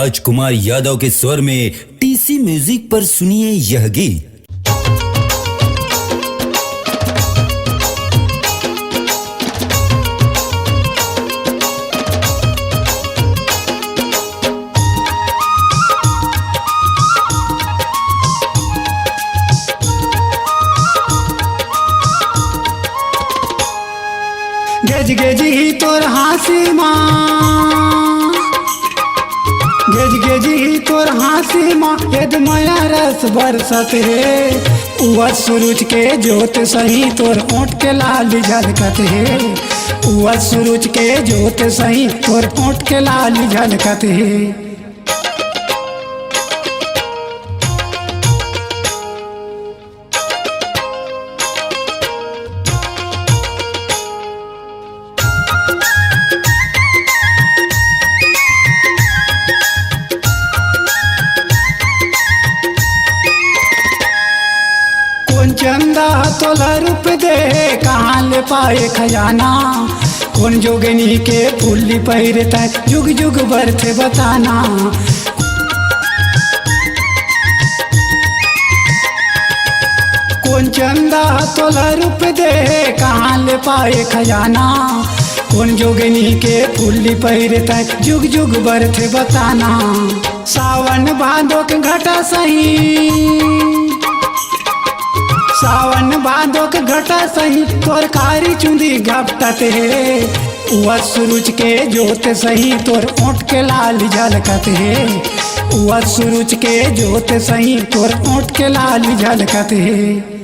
राजकुमार यादव के स्वर में टीसी म्यूजिक पर सुनिए यह गीत। गेज गेजी तोर हासी माँ, गेज गेजी तोर हासी माँ, यद माया रस बरसत है। उआ सूरज के जोत सही तोर ओंठ के लाल झलकत है। उआ सूरज के जोत सही तोर ओंठ के लाल झलकत है। चंदा तोला रूप दे कहाँ ले पाए खजाना। कौन जोगनी के फूली पहिरता जुग जुग बरथे बताना। कौन चंदा तोला रूप दे कहाँ ले पाए खजाना। कौन जोगनी के फूली पहिरता जुग जुग बरथे बताना। सावन भादो के घटा सही, सावन भादो के घटा सही तोर कारी चुंदी घपटत है। उआ सूरज के जोत सही तोर ओंठ के लाल झलकत है। उआ सूरज के जोत सही तोर ओंठ के लाल झलकत है।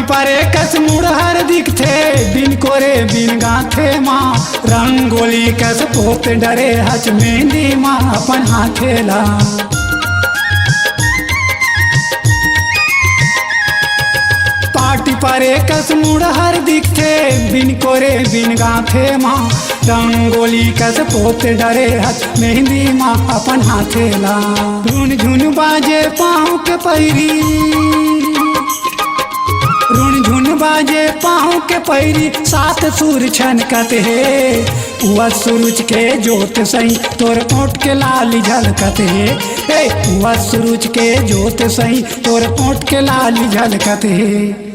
परे कस मुड़हर दिखथे बिन कोरे बिन गाथे माँ। रंगोली कस पोत डरे हच मेहंदी माँ अपन हाथेला। पाटी परे कस मुड़हर दिखथे बिन कोरे बिन गाथे माँ। रंगोली कस पोत डरे हच मेहंदी माँ अपन हाथेला। झुन झुन बाजे पाँव के पैरी, रुण झुन बाजे पाँव के पैरी सात सुर छनकत है। उआ सूरज के जोत सही तोर ओंठ के लाल झलकत है। उआ सूरज के जोत सही तोर ओंठ के लाल झलकत है।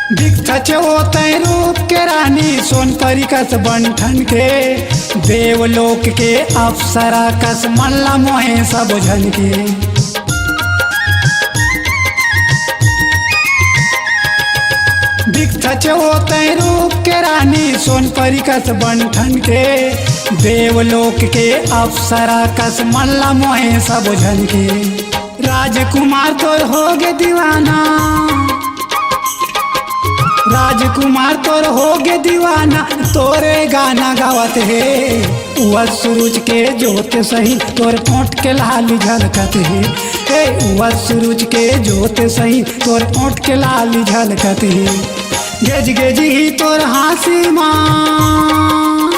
दिखत होते रूप के रानी सोन परी कस बंठन के। देवलोक के अप्सरा कस मल्ला मोहे सब झन के। दिखत होते रूप के रानी सोन परी कस बंठन के। देवलोक के अप्सरा कस मल्ला मोहे सब झन के। राजकुमार तोर होगे दीवाना, राजकुमार तोर होगे दीवाना तोरे गाना गावत है। उआ सूरज के जोत सही तोर ओंठ के लाल झलकत है। उआ सूरज के जोत सही तोर ओंठ के लाल झलकत है। गेज गेजी तोर हासी माँ,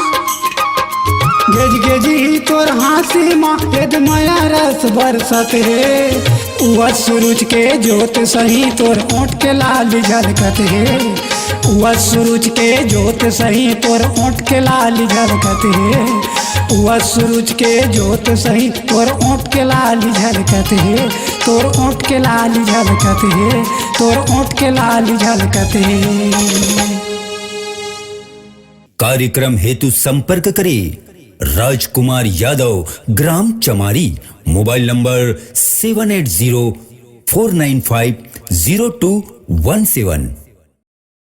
गेज गेजी तोर हासी माँ, यद माया रस बरसत है। उआ सूरज के जोत सही तोर ओंठ के लाल झलकत है। उआ सूरज के जोत सही तोर ओंठ के लाल झलकत है। उआ सूरज के जोत सही तोर ओंठ के लाल झलकत है। तोर ओंठ के लाल झलकत है। तोर ओंठ के लाल झलकत है। कार्यक्रम हेतु संपर्क करें राजकुमार यादव, ग्राम चमारी, मोबाइल नंबर 7804950217।